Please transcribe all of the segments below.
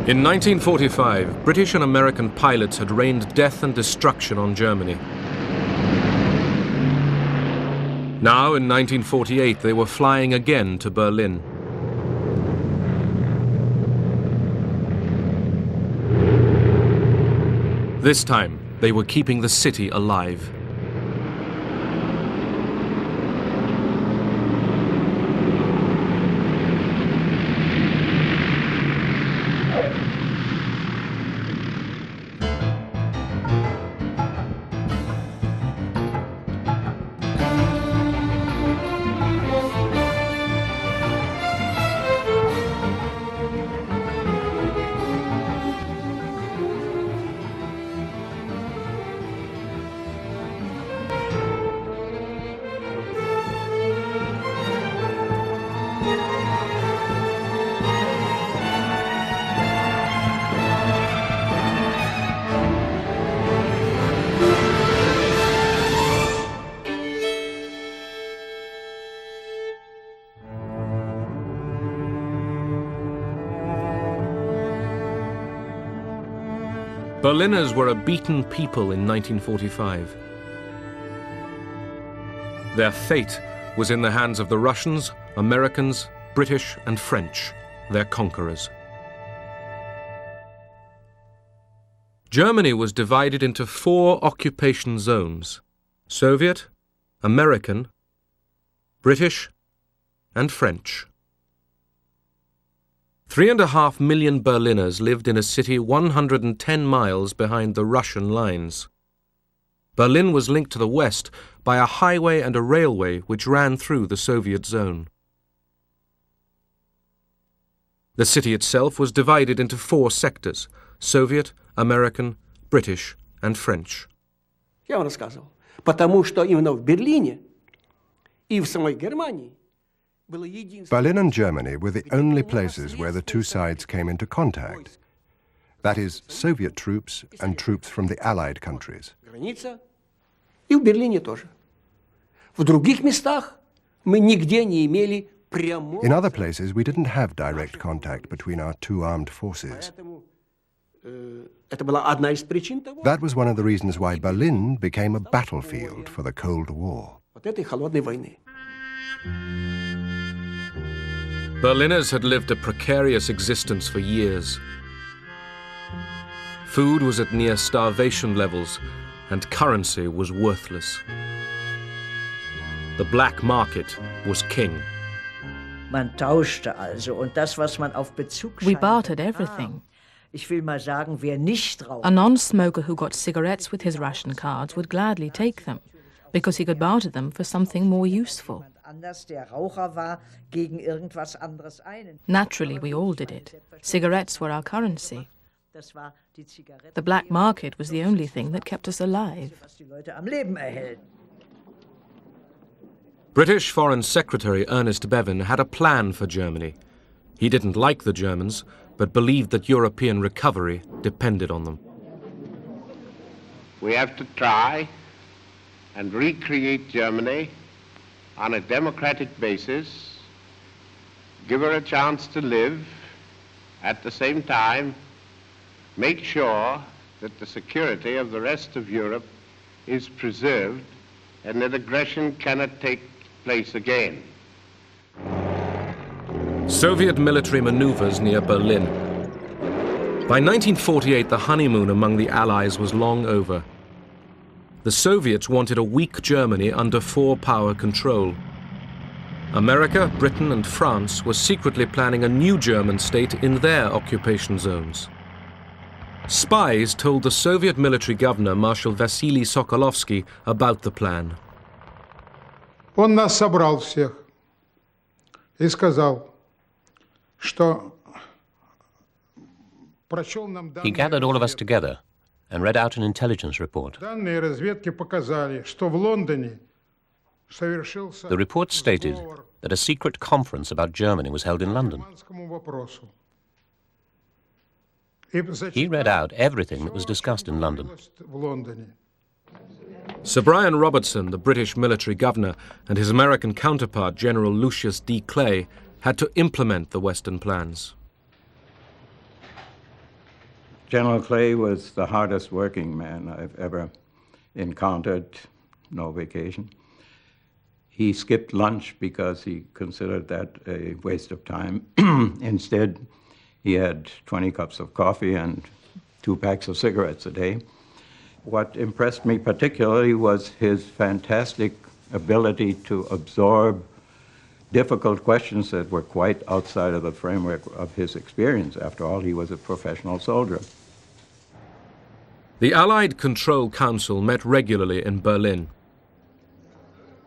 In 1945, British and American pilots had rained death and destruction on Germany. Now, in 1948, they were flying again to Berlin. This time, they were keeping the city alive. Berliners were a beaten people in 1945. Their fate was in the hands of the Russians, Americans, British and French, their conquerors. Germany was divided into 4 occupation zones: Soviet, American, British and French. 3.5 million Berliners lived in a city 110 miles behind the Russian lines. Berlin was linked to the west by a highway and a railway which ran through the Soviet zone. The city itself was divided into 4 sectors: Soviet, American, British and French. Я вам рассказывал. Потому что именно в Берлине и в самой Германии Berlin and Germany were the only places where the two sides came into contact. That is, Soviet troops and troops from the Allied countries. И в Берлине тоже. В других местах мы нигде не имели прямого. In other places, we didn't have direct contact between our two armed forces. Это была одна из причин того. That was one of the reasons why Berlin became a battlefield for the Cold War. Вот этой холодной войны. Berliners had lived a precarious existence for years. Food was at near starvation levels, and currency was worthless. The black market was king. Man tauschte also, und das, was man auf Bezug We bartered everything. Ich will mal sagen, wer nicht raucht. A non-smoker who got cigarettes with his ration cards would gladly take them, because he could barter them for something more useful. Naturally, we all did it. Cigarettes were our currency. The black market was the only thing that kept us alive. British Foreign Secretary Ernest Bevin had a plan for Germany. He didn't like the Germans, but believed that European recovery depended on them. We have to try and recreate Germany on a democratic basis, give her a chance to live, at the same time make sure that the security of the rest of Europe is preserved and that aggression cannot take place again. Soviet military maneuvers near Berlin. By 1948, the honeymoon among the Allies was long over. The Soviets wanted a weak Germany under 4-power control. America, Britain and France were secretly planning a new German state in their occupation zones. Spies told the Soviet military governor, Marshal Vasily Sokolovsky, about the plan. Он нас собрал всех и сказал, что прочел нам данные. He gathered all of us together and read out an intelligence report. Данные разведки показали, что в Лондоне совершился. The report stated that a secret conference about Germany was held in London. He read out everything that was discussed in London. Sir Brian Robertson, the British military governor, and his American counterpart, General Lucius D. Clay, had to implement the Western plans. General Clay was the hardest working man I've ever encountered, no vacation. He skipped lunch because he considered that a waste of time. Instead, he had 20 cups of coffee and 2 packs of cigarettes a day. What impressed me particularly was his fantastic ability to absorb difficult questions that were quite outside of the framework of his experience. After all, he was a professional soldier. The Allied Control Council met regularly in Berlin.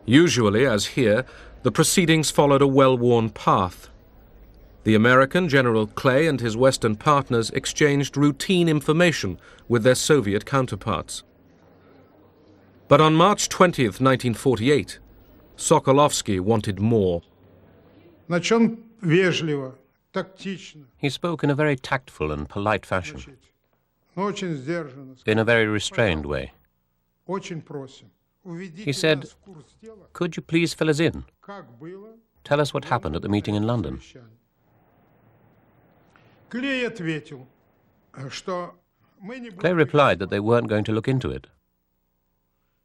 Usually, as here, the proceedings followed a well-worn path. The American General Clay and his Western partners exchanged routine information with their Soviet counterparts. But on March 20th, 1948, Sokolovsky wanted more. He spoke in a very tactful and polite fashion, in a very restrained way. He said, "Could you please fill us in? Tell us what happened at the meeting in London." Clay replied that they weren't going to look into it.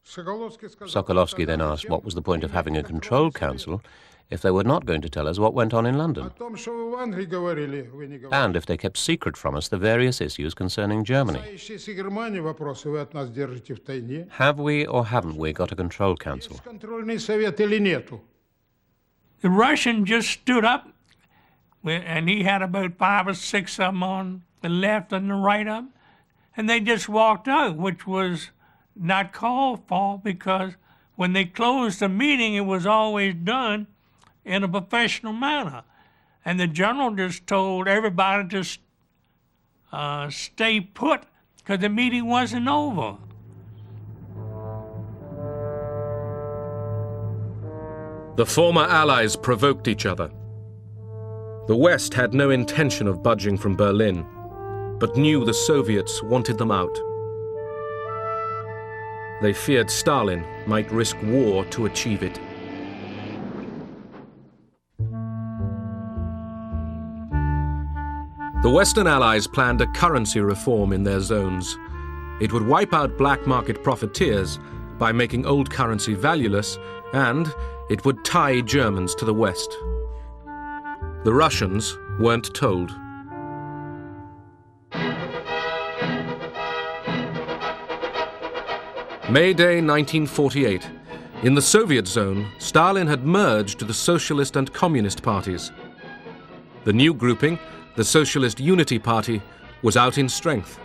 Sokolovsky then asked what was the point of having a control council if they were not going to tell us what went on in London, and if they kept secret from us the various issues concerning Germany. Have we or haven't we got a control council? The Russian just stood up, and he had about 5 or 6 of them on the left and the right of him, and they just walked out, which was not called for, because when they closed the meeting, it was always done in a professional manner. And the general just told everybody to stay put because the meeting wasn't over. The former Allies provoked each other. The West had no intention of budging from Berlin, but knew the Soviets wanted them out. They feared Stalin might risk war to achieve it. The Western Allies planned a currency reform in their zones. It would wipe out black market profiteers by making old currency valueless, and it would tie Germans to the West. The Russians weren't told. May Day 1948. In the Soviet zone, Stalin had merged the Socialist and Communist parties. The new grouping, the Socialist Unity Party, was out in strength.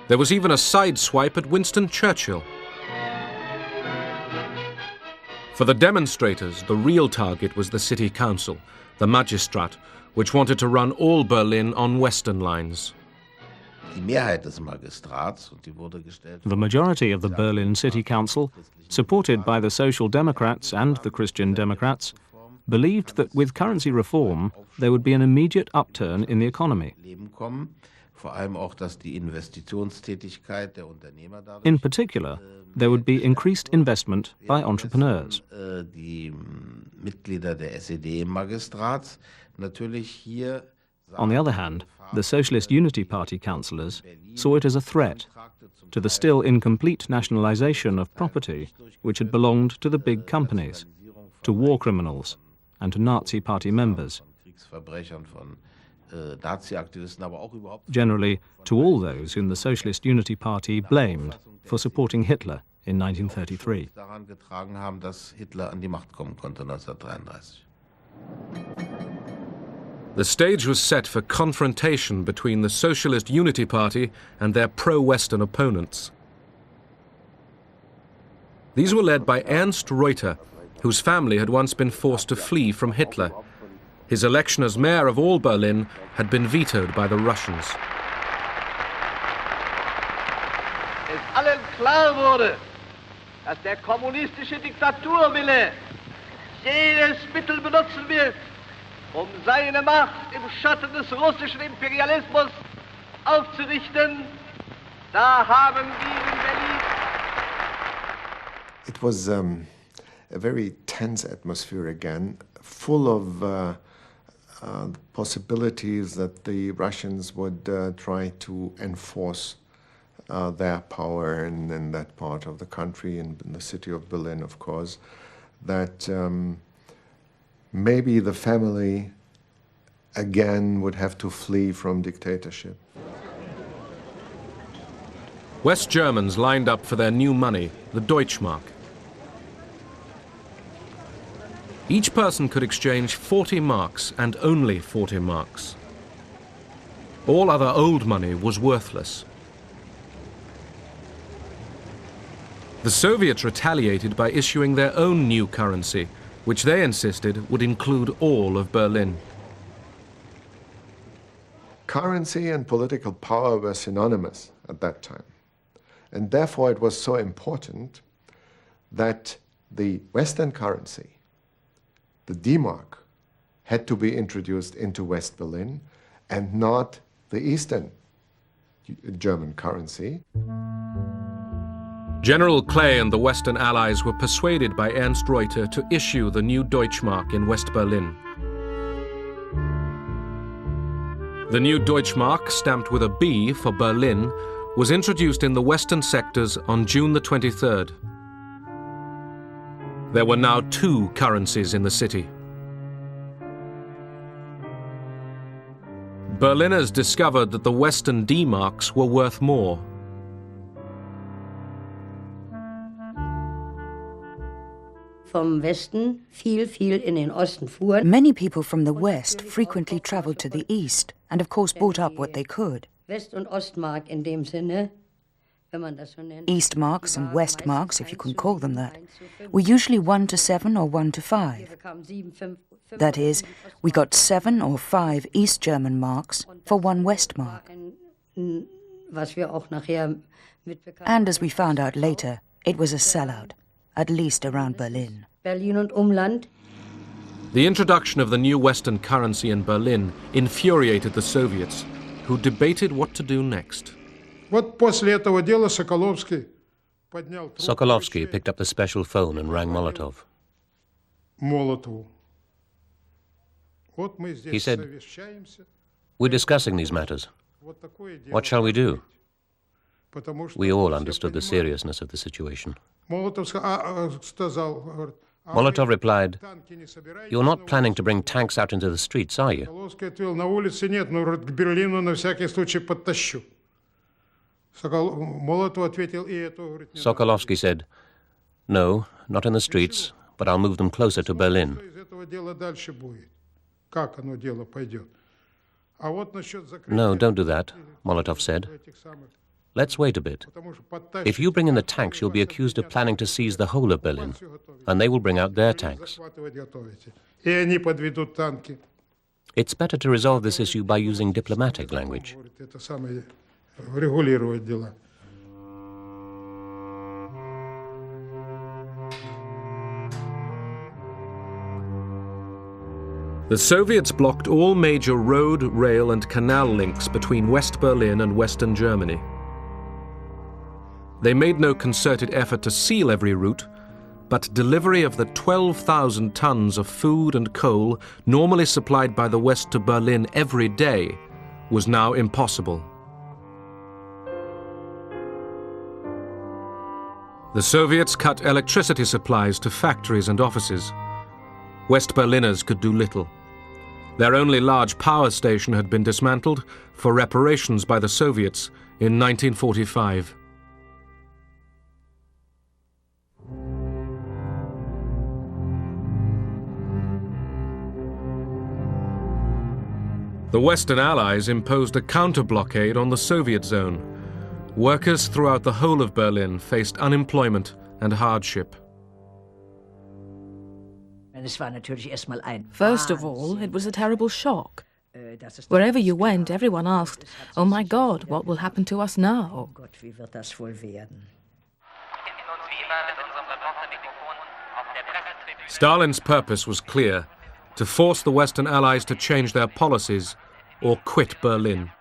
There was even a sideswipe at Winston Churchill. For the demonstrators, the real target was the city council, the Magistrat, which wanted to run all Berlin on Western lines. The majority of the Berlin City Council, supported by the Social Democrats and the Christian Democrats, believed that with currency reform there would be an immediate upturn in the economy. In particular, there would be increased investment by entrepreneurs. On the other hand, the Socialist Unity Party councillors saw it as a threat to the still incomplete nationalization of property which had belonged to the big companies, to war criminals, and to Nazi Party members. Generally, to all those whom the Socialist Unity Party blamed for supporting Hitler in 1933. The stage was set for confrontation between the Socialist Unity Party and their pro-Western opponents. These were led by Ernst Reuter, whose family had once been forced to flee from Hitler. His election as mayor of all Berlin had been vetoed by the Russians. Es allen klar wurde, dass der kommunistische Diktaturwille jedes Mittel benutzen wird, seine Macht im Schatten des russischen Imperialismus aufzurichten, da haben wir in Berlin. It was a very tense atmosphere again, full of possibilities that the Russians would try to enforce their power in that part of the country, in the city of Berlin, of course, that maybe the family again would have to flee from dictatorship. West Germans lined up for their new money, the Deutschmark. Each person could exchange 40 marks and only 40 marks. All other old money was worthless. The Soviets retaliated by issuing their own new currency, which they insisted would include all of Berlin. Currency and political power were synonymous at that time. And therefore it was so important that the Western currency, the D-Mark, had to be introduced into West Berlin and not the Eastern German currency. General Clay and the Western Allies were persuaded by Ernst Reuter to issue the new Deutschmark in West Berlin. The new Deutschmark, stamped with a B for Berlin, was introduced in the western sectors on June the 23rd. There were now two currencies in the city. Berliners discovered that the Western D-marks were worth more. Many people from the West frequently traveled to the East and of course bought up what they could. East marks and West marks, if you can call them that, were usually 1 to 7 or 1 to 5. That is, we got 7 or 5 East German marks for 1 West mark. And as we found out later, it was a sellout, at least around Berlin. The introduction of the new Western currency in Berlin infuriated the Soviets, who debated what to do next. Sokolovsky picked up the special phone and rang Molotov. He said, "We're discussing these matters. What shall we do?" We all understood the seriousness of the situation. Molotov replied, "You're not planning to bring tanks out into the streets, are you?" Sokolovsky said, "No, not in the streets, but I'll move them closer to Berlin." "No, don't do that," Molotov said. "Let's wait a bit. If you bring in the tanks, you'll be accused of planning to seize the whole of Berlin, and they will bring out their tanks. It's better to resolve this issue by using diplomatic language." The Soviets blocked all major road, rail and canal links between West Berlin and Western Germany. They made no concerted effort to seal every route, but delivery of the 12,000 tons of food and coal normally supplied by the West to Berlin every day was now impossible. The Soviets cut electricity supplies to factories and offices. West Berliners could do little. Their only large power station had been dismantled for reparations by the Soviets in 1945. The Western Allies imposed a counter-blockade on the Soviet zone. Workers throughout the whole of Berlin faced unemployment and hardship. First of all, it was a terrible shock. Wherever you went, everyone asked, "Oh my God, what will happen to us now?" Stalin's purpose was clear: to force the Western Allies to change their policies or quit Berlin.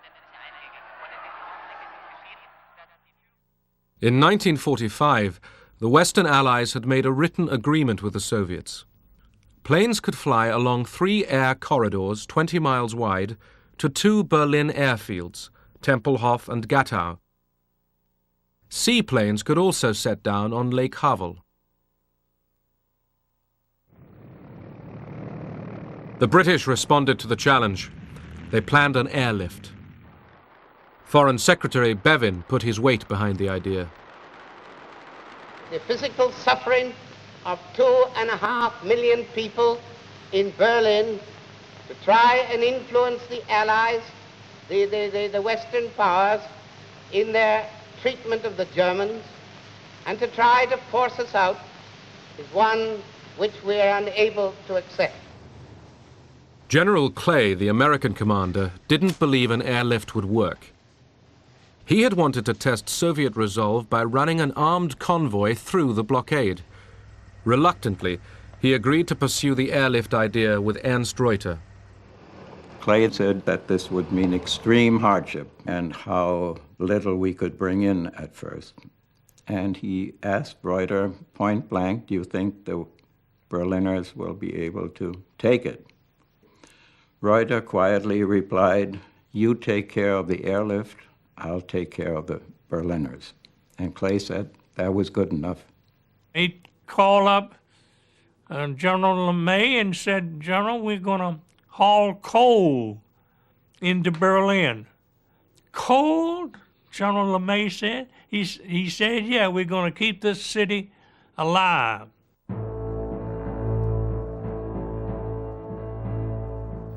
In 1945, the Western Allies had made a written agreement with the Soviets. planes could fly along 3 air corridors 20 miles wide to 2 Berlin airfields, Tempelhof and Gatow. Seaplanes could also set down on Lake Havel. The British responded to the challenge. They planned an airlift. Foreign Secretary Bevin put his weight behind the idea. The physical suffering of 2.5 million people in Berlin to try and influence the Allies, the Western powers, in their treatment of the Germans, and to try to force us out is one which we are unable to accept. General Clay, the American commander, didn't believe an airlift would work. He had wanted to test Soviet resolve by running an armed convoy through the blockade. Reluctantly, he agreed to pursue the airlift idea with Ernst Reuter. Clay said that this would mean extreme hardship and how little we could bring in at first. And he asked Reuter point blank, do you think the Berliners will be able to take it? Reuter quietly replied, you take care of the airlift, I'll take care of the Berliners. And Clay said that was good enough. He called up General LeMay and said, General, we're going to haul coal into Berlin. Coal? General LeMay said. He said, yeah, we're going to keep this city alive.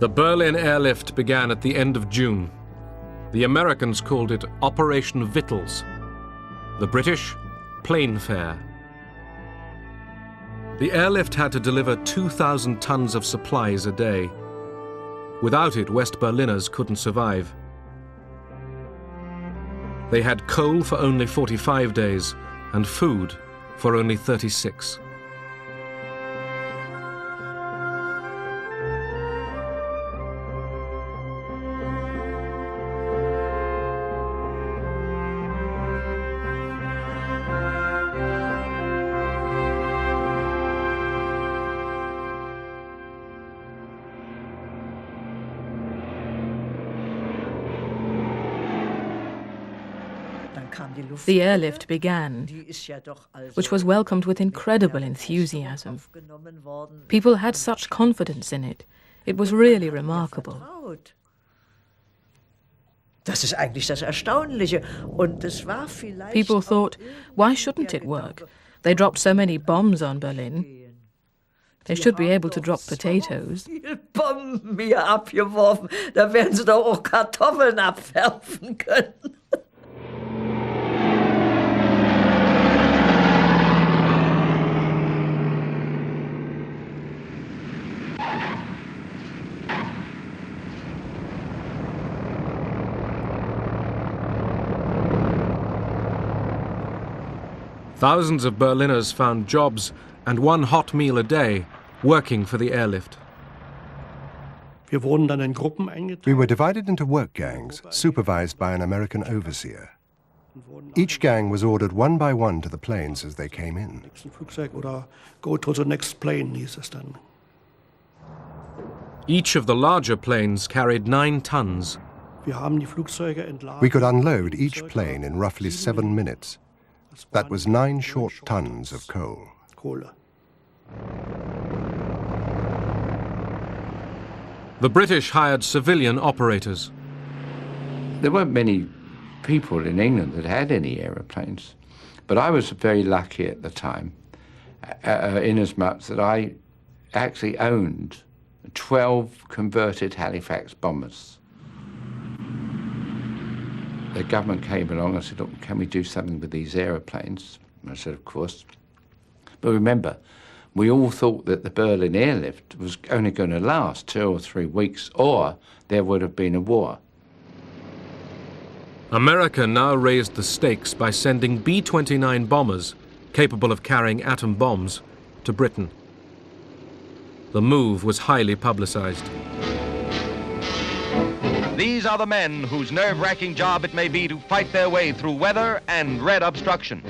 The Berlin airlift began at the end of June. The Americans called it Operation Vittles. The British, Plain Fare. The airlift had to deliver 2,000 tons of supplies a day. Without it, West Berliners couldn't survive. They had coal for only 45 days and food for only 36. The airlift began, which was welcomed with incredible enthusiasm. People had such confidence in it. It was really remarkable. People thought, why shouldn't it work? They dropped so many bombs on Berlin. They should be able to drop potatoes. Bomben mir abgeworfen, da werden sie doch auch Kartoffeln abwerfen können. Thousands of Berliners found jobs and one hot meal a day working for the airlift. We were divided into work gangs, supervised by an American overseer. Each gang was ordered one by one to the planes as they came in. Each of the larger planes carried 9 tons. We could unload each plane in roughly 7 minutes. That was 9 short tons of coal. The British hired civilian operators. There weren't many people in England that had any aeroplanes, but I was very lucky at the time, in as much that I actually owned 12 converted Halifax bombers. The government came along and said, look, can we do something with these aeroplanes? I said, of course. But remember, we all thought that the Berlin airlift was only going to last 2 or 3 weeks, or there would have been a war. America now raised the stakes by sending B-29 bombers, capable of carrying atom bombs, to Britain. The move was highly publicized. These are the men whose nerve-wracking job it may be to fight their way through weather and red obstruction.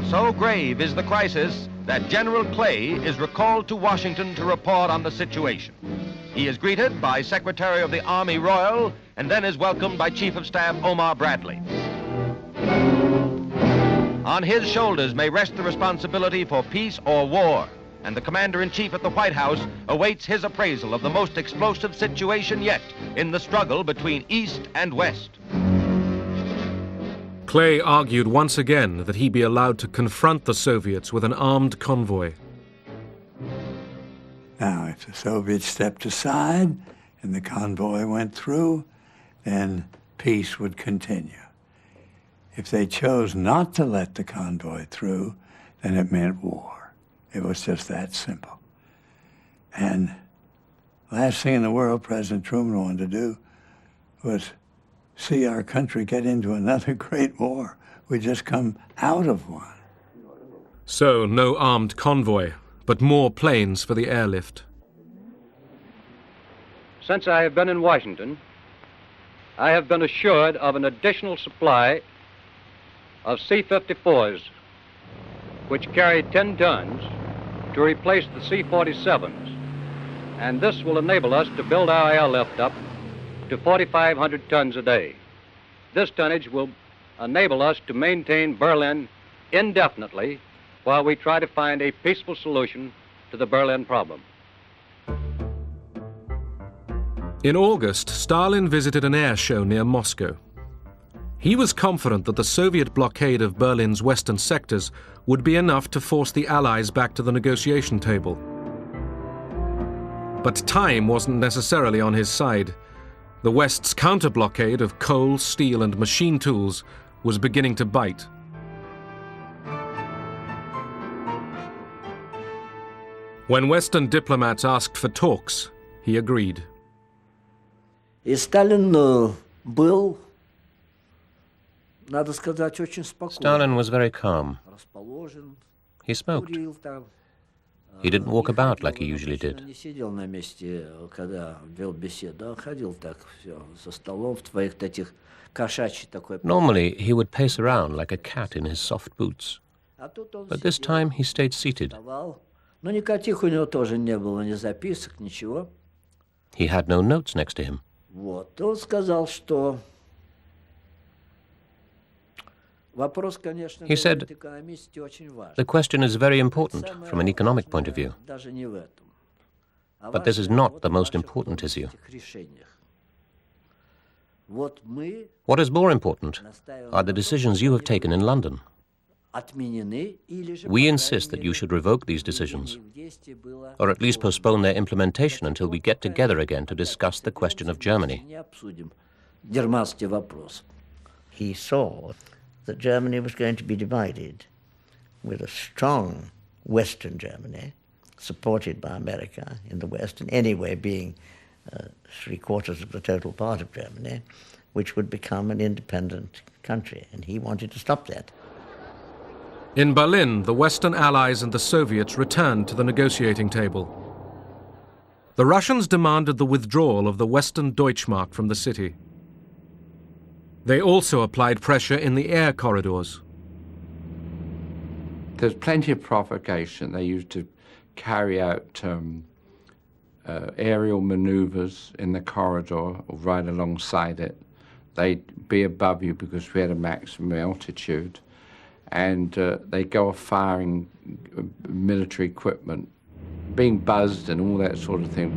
So grave is the crisis that General Clay is recalled to Washington to report on the situation. He is greeted by Secretary of the Army Royal and then is welcomed by Chief of Staff Omar Bradley. On his shoulders may rest the responsibility for peace or war, and the Commander-in-Chief at the White House awaits his appraisal of the most explosive situation yet in the struggle between East and West. Clay argued once again that he be allowed to confront the Soviets with an armed convoy. Now, if the Soviets stepped aside and the convoy went through, then peace would continue. If they chose not to let the convoy through, then it meant war. It was just that simple. And last thing in the world President Truman wanted to do was see our country get into another great war. We just come out of one. So, no armed convoy, but more planes for the airlift. Since I have been in Washington, I have been assured of an additional supply of C-54s, which carry 10 tons, to replace the C-47s. And this will enable us to build our airlift up to 4,500 tons a day. This tonnage will enable us to maintain Berlin indefinitely while we try to find a peaceful solution to the Berlin problem. In August, Stalin visited an air show near Moscow. He was confident that the Soviet blockade of Berlin's western sectors would be enough to force the Allies back to the negotiation table. But time wasn't necessarily on his side. The West's counter-blockade of coal, steel, and machine tools was beginning to bite. When Western diplomats asked for talks, he agreed. Stalin was very calm. He smoked. He didn't walk about like he usually did. Normally, he would pace around like a cat in his soft boots. But this time, he stayed seated. He had no notes next to him. He said, the question is very important from an economic point of view. But this is not the most important issue. What is more important are the decisions you have taken in London. We insist that you should revoke these decisions, or at least postpone their implementation until we get together again to discuss the question of Germany. He saw that Germany was going to be divided, with a strong Western Germany, supported by America in the West, and anyway being 3/4 of the total part of Germany, which would become an independent country, and he wanted to stop that. In Berlin, the Western Allies and the Soviets returned to the negotiating table. The Russians demanded the withdrawal of the Western Deutschmark from the city. They also applied pressure in the air corridors. There's plenty of provocation. They used to carry out aerial maneuvers in the corridor or right alongside it. They'd be above you because we had a maximum altitude. And they'd go off firing military equipment, being buzzed and all that sort of thing.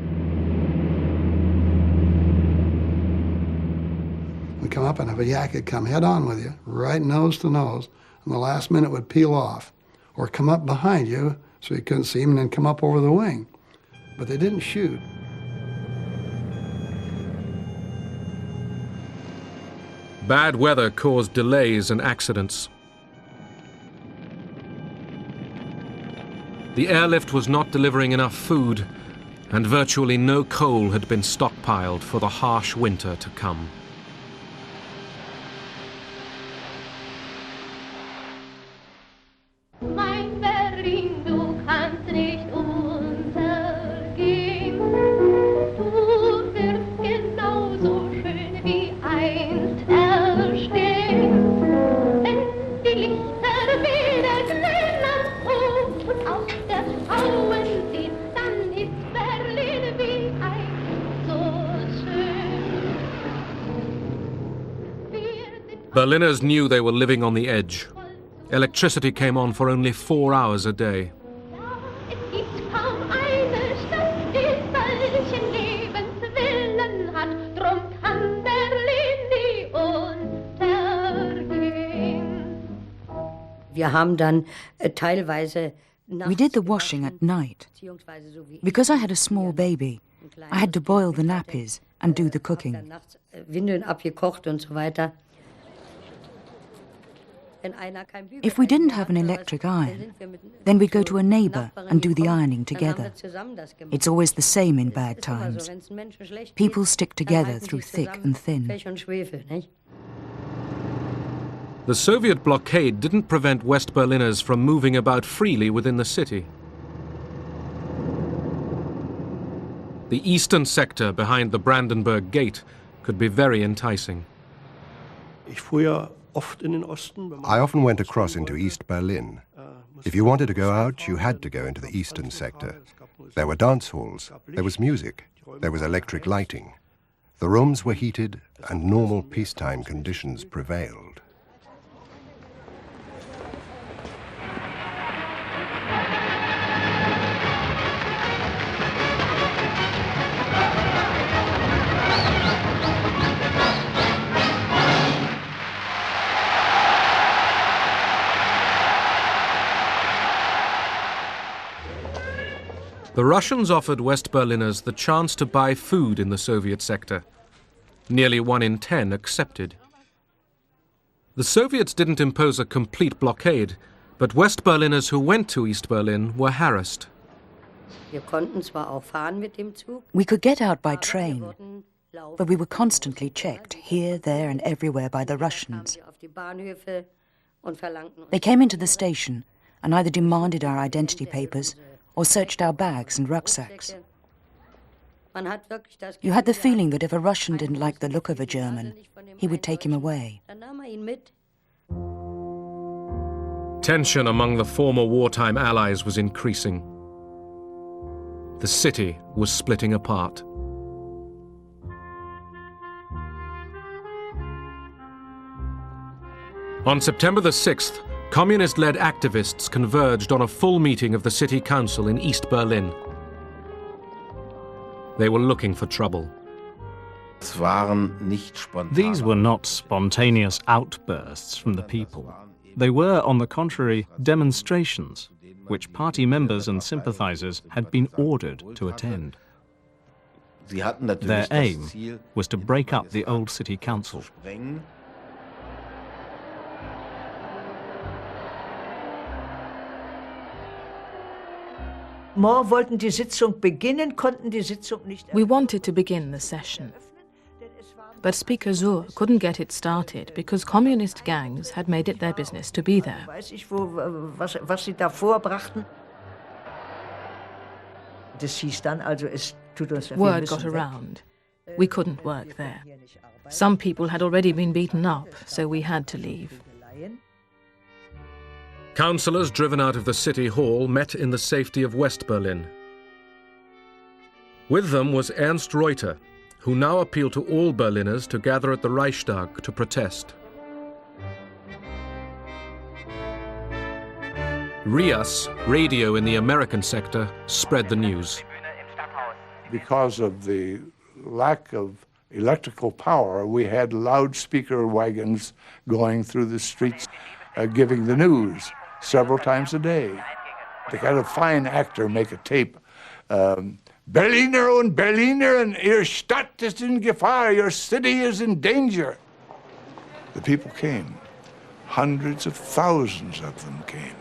We come up and if a yak would come head on with you, right nose to nose, and the last minute would peel off, or come up behind you so you couldn't see him and then come up over the wing. But they didn't shoot. Bad weather caused delays and accidents. The airlift was not delivering enough food, and virtually no coal had been stockpiled for the harsh winter to come. Mein Berlin, du kannst nicht untergehen. Du wirst genauso schön wie einst erstehen, wenn die Lichter wieder glühen. Berliners knew they were living on the edge. Electricity came on for only 4 hours a day. We did the washing at night. Because I had a small baby, I had to boil the nappies and do the cooking. If we didn't have an electric iron, then we'd go to a neighbor and do the ironing together. It's always the same in bad times. People stick together through thick and thin. The Soviet blockade didn't prevent West Berliners from moving about freely within the city. The eastern sector behind the Brandenburg Gate could be very enticing. I often went across into East Berlin. If you wanted to go out, you had to go into the eastern sector. There were dance halls, there was music, there was electric lighting. The rooms were heated and normal peacetime conditions prevailed. The Russians offered West Berliners the chance to buy food in the Soviet sector. Nearly 1 in 10 accepted. The Soviets didn't impose a complete blockade, but West Berliners who went to East Berlin were harassed. We could get out by train, but we were constantly checked here, there and everywhere by the Russians. They came into the station and either demanded our identity papers or searched our bags and rucksacks. You had the feeling that if a Russian didn't like the look of a German, he would take him away. Tension among the former wartime allies was increasing. The city was splitting apart. On September the 6th, communist-led activists converged on a full meeting of the city council in East Berlin. They were looking for trouble. These were not spontaneous outbursts from the people. They were, on the contrary, demonstrations, which party members and sympathizers had been ordered to attend. Their aim was to break up the old city council. We wanted to begin the session, but Speaker Suhr couldn't get it started because communist gangs had made it their business to be there. Word got around. We couldn't work there. Some people had already been beaten up, so we had to leave. Councillors driven out of the city hall met in the safety of West Berlin. With them was Ernst Reuter, who now appealed to all Berliners to gather at the Reichstag to protest. RIAS, radio in the American sector, spread the news. Because of the lack of electrical power, we had loudspeaker wagons going through the streets giving the news several times a day. They had a fine actor make a tape. Berliner und Berliner, Ihre Stadt ist in Gefahr, your city is in danger. The people came. Hundreds of thousands of them came.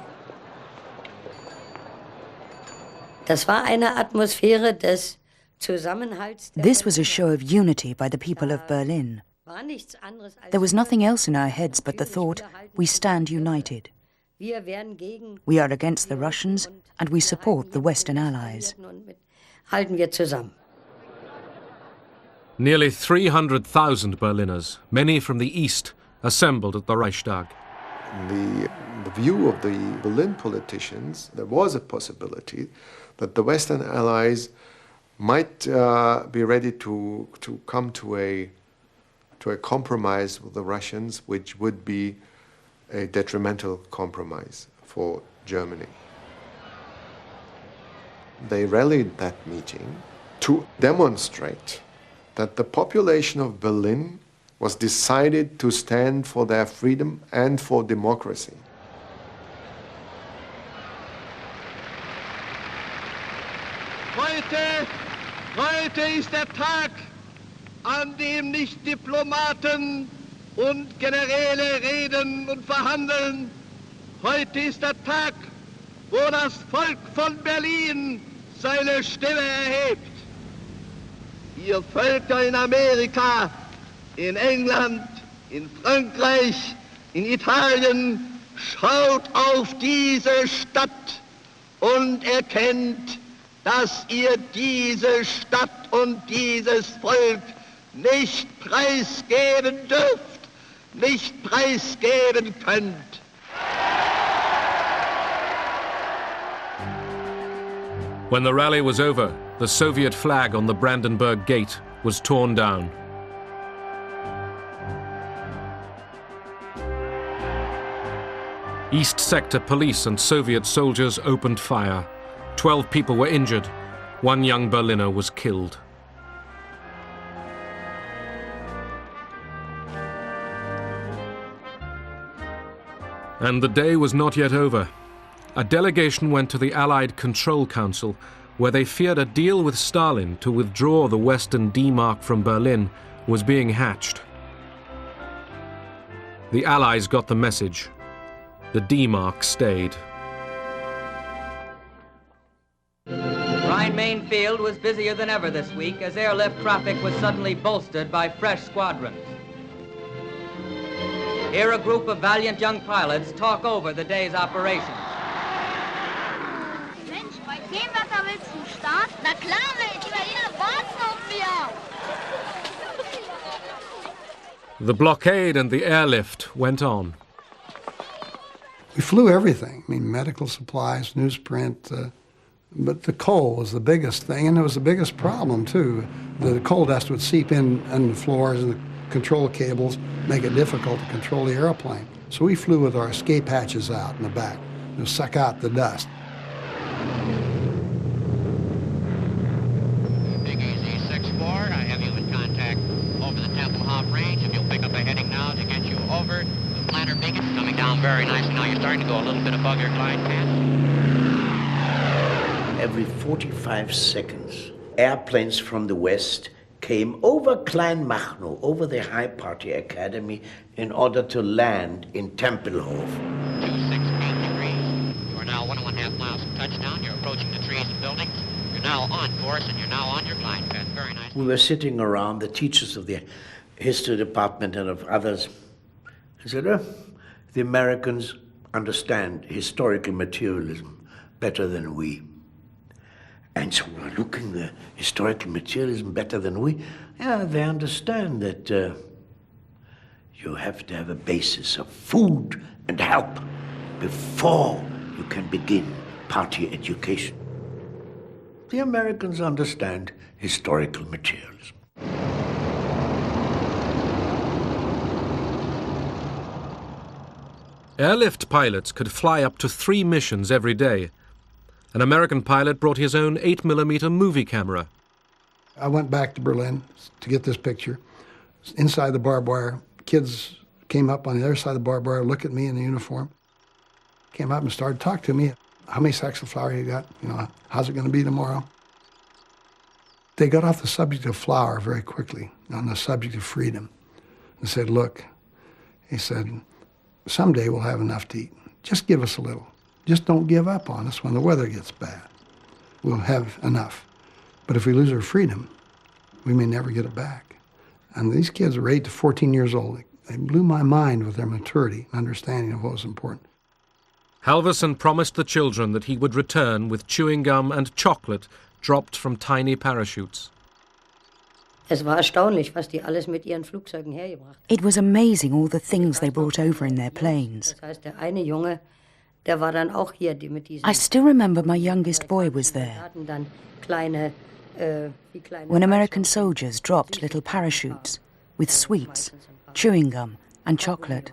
This was a show of unity by the people of Berlin. There was nothing else in our heads but the thought, we stand united. We are against the Russians and we support the Western Allies. Nearly 300,000 Berliners, many from the east, assembled at the Reichstag. The view of the Berlin politicians, there was a possibility that the Western Allies might be ready to come to a to a compromise with the Russians, which would be a detrimental compromise for Germany. They rallied that meeting to demonstrate that the population of Berlin was decided to stand for their freedom and for democracy. Heute ist der Tag, an dem nicht Diplomaten und Generäle reden und verhandeln. Heute ist der Tag, wo das Volk von Berlin seine Stimme erhebt. Ihr Völker in Amerika, in England, in Frankreich, in Italien, schaut auf diese Stadt und erkennt, dass ihr diese Stadt und dieses Volk nicht preisgeben dürft, nicht preisgeben könnt. When the rally was over, the Soviet flag on the Brandenburg Gate was torn down. East Sector police and Soviet soldiers opened fire. 12 people were injured. One young Berliner was killed. And the day was not yet over. A delegation went to the Allied Control Council, where they feared a deal with Stalin to withdraw the Western D-Mark from Berlin was being hatched. The Allies got the message. The D-Mark stayed. Rhine-Main field was busier than ever this week as airlift traffic was suddenly bolstered by fresh squadrons. Here a group of valiant young pilots talk over the day's operations. Mensch, bei dem Wetter willst du starten? Na klar, Mensch, die Berliner warten auf mir. The blockade and the airlift went on. We flew everything. I mean, medical supplies, newsprint, but the coal was the biggest thing, and it was the biggest problem, too. The coal dust would seep in on the floors and the control cables, make it difficult to control the airplane. So we flew with our escape hatches out in the back to suck out the dust. Big Easy 6-4, I have you in contact over the Tempelhof range. If you'll pick up a heading now to get you over the planter beacon, coming down very nicely. Now you're starting to go a little bit above your glide path. Every 45 seconds, airplanes from the west came over Kleinmachnow, over the High Party Academy, in order to land in Tempelhof. 268 degrees. You are now 1.5 miles from touchdown. You're approaching the trees and buildings. You're now on course, and you're now on your glide path. Very nice. We were sitting around, the teachers of the history department and of others. I said, the Americans understand historical materialism better than we. And so we're looking at historical materialism better than we. Yeah, they understand that you have to have a basis of food and help before you can begin party education. The Americans understand historical materialism. Airlift pilots could fly up to 3 missions every day. An American pilot brought his own 8mm movie camera. I went back to Berlin to get this picture. Inside the barbed wire, kids came up on the other side of the barbed wire, looked at me in the uniform, came up and started talking to me. How many sacks of flour you got? You know, how's it going to be tomorrow? They got off the subject of flour very quickly, on the subject of freedom. And said, look, he said, someday we'll have enough to eat. Just give us a little. Just don't give up on us when the weather gets bad. We'll have enough. But if we lose our freedom, we may never get it back. And these kids were 8 to 14 years old. They blew my mind with their maturity and understanding of what was important. Halvorsen promised the children that he would return with chewing gum and chocolate dropped from tiny parachutes. Es war erstaunlich, was die alles mit ihren Flugzeugen hergebracht haben. It was amazing all the things they brought over in their planes. Das heißt, der eine Junge, der war dann auch hier, die mit diesen... I still remember my youngest boy was there. Hatten dann kleine, When American soldiers dropped little parachutes, with sweets, chewing gum and chocolate.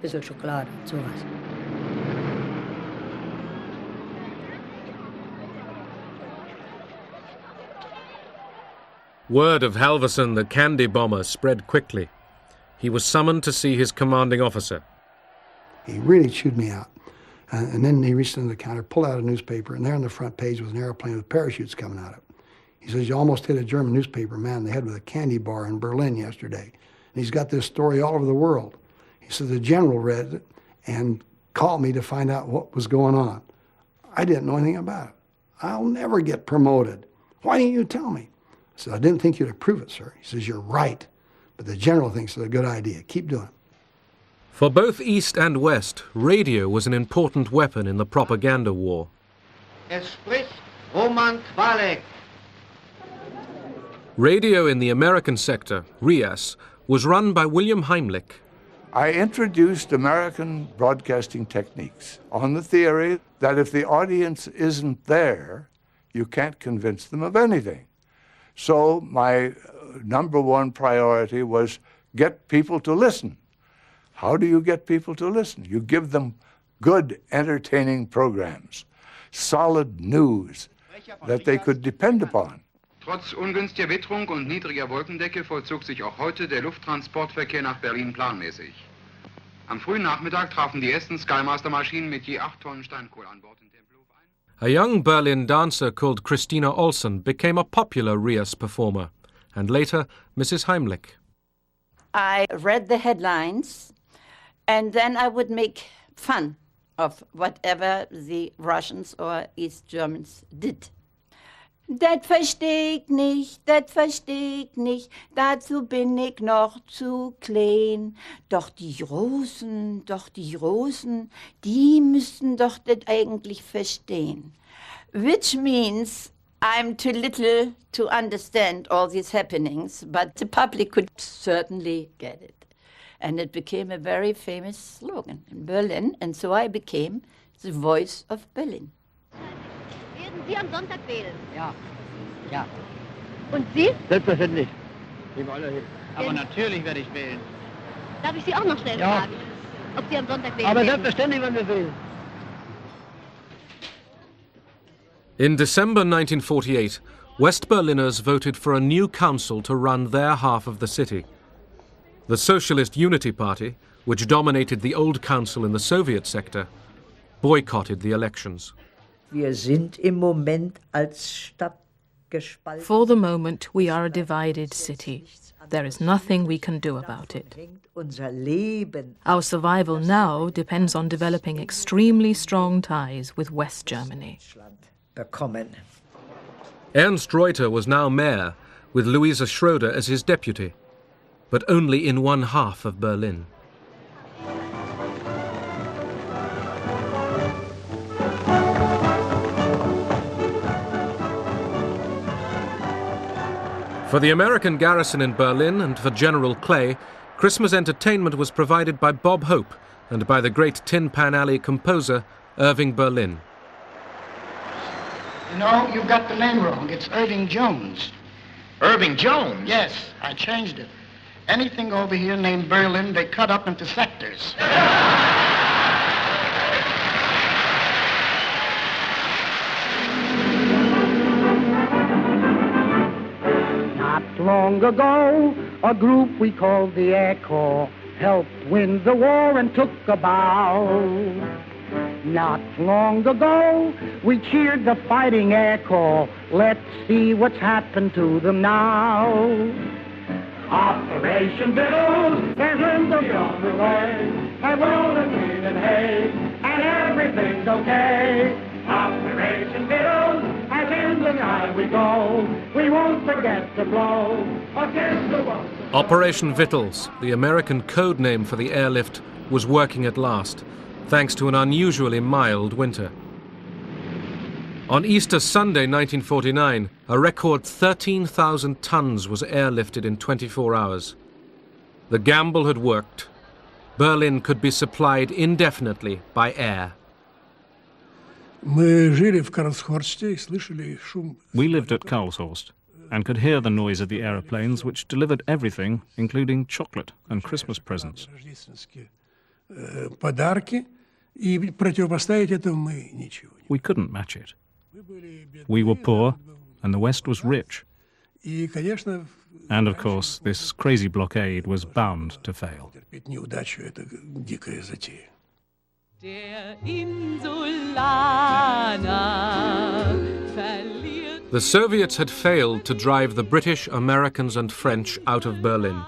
Bisschen Schokolade, sowas. Word of Halverson, the candy bomber, spread quickly. He was summoned to see his commanding officer. He really chewed me out. And then he reached into the counter, pulled out a newspaper, and there on the front page was an airplane with parachutes coming out of it. He says, "You almost hit a German newspaper man in the head with a candy bar in Berlin yesterday." And he's got this story all over the world. He said the general read it and called me to find out what was going on. I didn't know anything about it. "I'll never get promoted. Why didn't you tell me?" I said, "I didn't think you'd approve it, sir." He says, "You're right, but the general thinks it's a good idea. Keep doing it." For both East and West, radio was an important weapon in the propaganda war. Es spricht Roman Kwalek. Radio in the American sector, RIAS, was run by William Heimlich. I introduced American broadcasting techniques on the theory that if the audience isn't there, you can't convince them of anything. So my number one priority was get people to listen. How do you get people to listen? You give them good, entertaining programs, solid news that they could depend upon. Trotz ungünstiger Witterung und niedriger Wolkendecke vollzog sich auch heute der Lufttransportverkehr nach Berlin planmäßig. Am frühen Nachmittag trafen die ersten Skymaster-Maschinen mit je 8 Tonnen Steinkohle an Bord in Tempelhof ein. A young Berlin dancer called Christina Olsen became a popular RIAS performer, and later Mrs. Heimlich. I read the headlines, and then I would make fun of whatever the Russians or East Germans did. Das versteh ich nicht, dazu bin ich noch zu klein. Doch die Russen, die müssten doch das eigentlich verstehen. Which means I'm too little to understand all these happenings, but the public could certainly get it. And it became a very famous slogan in Berlin, and so I became the voice of Berlin. Werden Sie am Sonntag wählen? Ja, ja. Und Sie? Selbstverständlich. Aber natürlich werde ich wählen. Darf ich Sie auch noch schnell fragen, ob Sie am Sonntag wählen Aber werden? selbstverständlich werden wir wählen. In December 1948, West Berliners voted for a new council to run their half of the city. The Socialist Unity Party, which dominated the old council in the Soviet sector, boycotted the elections. Wir sind im Moment als Stadt gespalten. For the moment, we are a divided city. There is nothing we can do about it. Our survival now depends on developing extremely strong ties with West Germany. Ernst Reuter was now mayor, with Louisa Schroeder as his deputy, but only in one half of Berlin. For the American garrison in Berlin and for General Clay, Christmas entertainment was provided by Bob Hope and by the great Tin Pan Alley composer Irving Berlin. You know, you've got the name wrong. It's Irving Jones. Irving Jones? Yes, I changed it. Anything over here named Berlin, they cut up into sectors. Not long ago, a group we called the Air Corps helped win the war and took a bow. Not long ago, we cheered the fighting Air Corps. Let's see what's happened to them now. Operation Biddles, there's Lindsay on the way. And rolling wheat and hay, and everything's okay. Operation Biddles, as in the night we go. We won't forget to blow against the wall. Operation Vittles, the American code name for the airlift, was working at last, thanks to an unusually mild winter. On Easter Sunday 1949, a record 13,000 tons was airlifted in 24 hours. The gamble had worked. Berlin could be supplied indefinitely by air. We lived at Karlshorst. and could hear the noise of the aeroplanes which delivered everything, including chocolate and Christmas presents. We couldn't match it. We were poor, and the West was rich. And of course, this crazy blockade was bound to fail. The Soviets had failed to drive the British, Americans and French out of Berlin.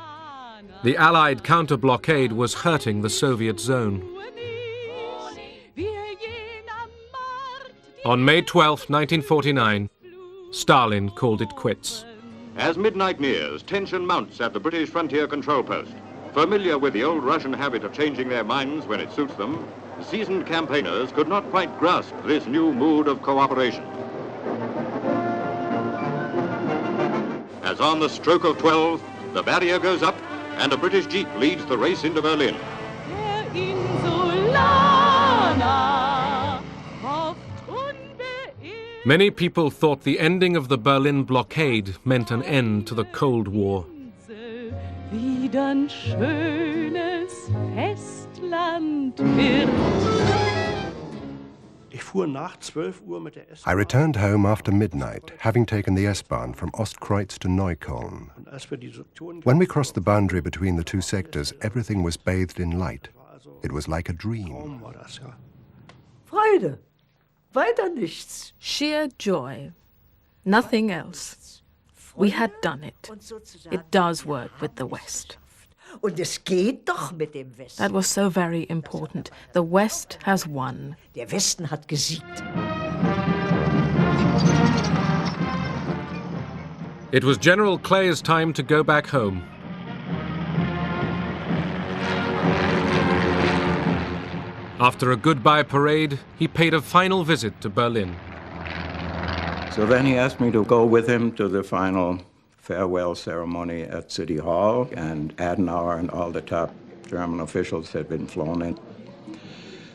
The Allied counter-blockade was hurting the Soviet zone. On May 12, 1949, Stalin called it quits. As midnight nears, tension mounts at the British frontier control post. Familiar with the old Russian habit of changing their minds when it suits them, seasoned campaigners could not quite grasp this new mood of cooperation. As on the stroke of 12, the barrier goes up and a British jeep leads the race into Berlin. Many people thought the ending of the Berlin blockade meant an end to the Cold War. I returned home after midnight, having taken the S-Bahn from Ostkreuz to Neukölln. When we crossed the boundary between the two sectors, everything was bathed in light. It was like a dream. Freude. Weiter nichts. Sheer joy. Nothing else. We had done it. It does work with the West. That was so very important. The West has won. Der Westen hat gesiegt. It was General Clay's time to go back home. After a goodbye parade, he paid a final visit to Berlin. So then he asked me to go with him to the final farewell ceremony at City Hall, and Adenauer and all the top German officials had been flown in.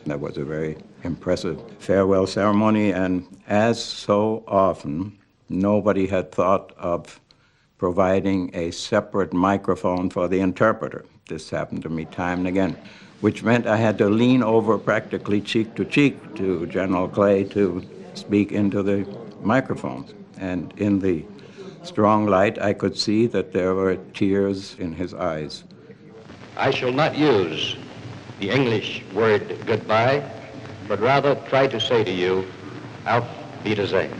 That was a very impressive farewell ceremony, and as so often, nobody had thought of providing a separate microphone for the interpreter. This happened to me time and again, which meant I had to lean over practically cheek to General Clay to speak into the microphone. And in the strong light, I could see that there were tears in his eyes. I shall not use the English word goodbye, but rather try to say to you, Auf Wiedersehen.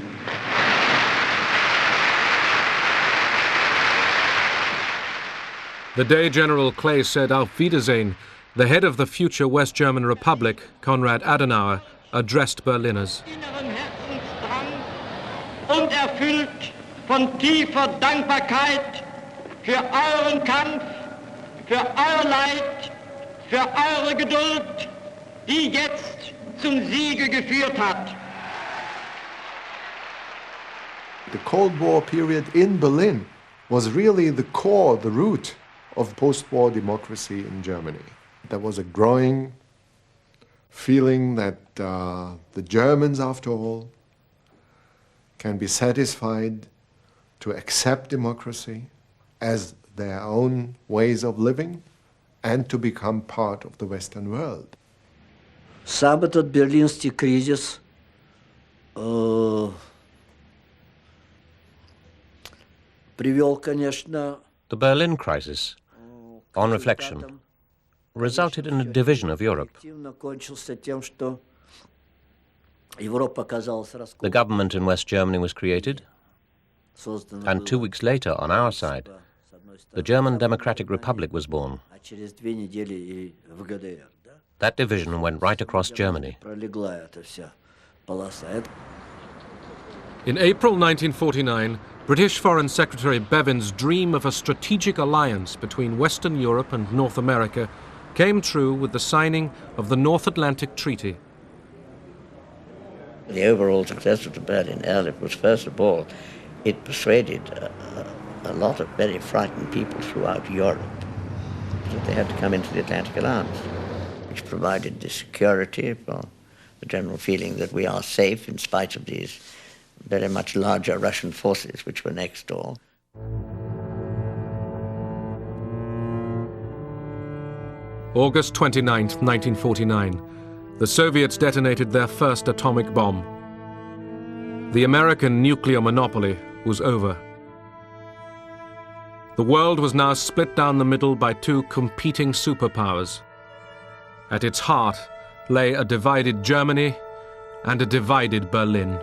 The day General Clay said Auf Wiedersehen, the head of the future West German Republic, Konrad Adenauer, addressed Berliners. Und erfüllt von tiefer Dankbarkeit für euren Kampf, für euer Leid, für eure Geduld, die jetzt zum Siege geführt hat. The Cold War period in Berlin was really the core, the root of post-war democracy in Germany. There was a growing feeling that the Germans, after all, can be satisfied to accept democracy as their own ways of living and to become part of the Western world. Сам этот берлинский кризис привел, конечно... The Berlin crisis, on reflection, resulted in a division of Europe. The government in West Germany was created, and 2 weeks later, on our side, the German Democratic Republic was born. That division went right across Germany. In April 1949, British Foreign Secretary Bevin's dream of a strategic alliance between Western Europe and North America came true with the signing of the North Atlantic Treaty. The overall success of the Berlin Airlift was, first of all, it persuaded a lot of very frightened people throughout Europe that they had to come into the Atlantic Alliance, which provided the security for the general feeling that we are safe in spite of these very much larger Russian forces which were next door. August 29th, 1949, the Soviets detonated their first atomic bomb. The American nuclear monopoly was over. The world was now split down the middle by two competing superpowers. At its heart lay a divided Germany and a divided Berlin.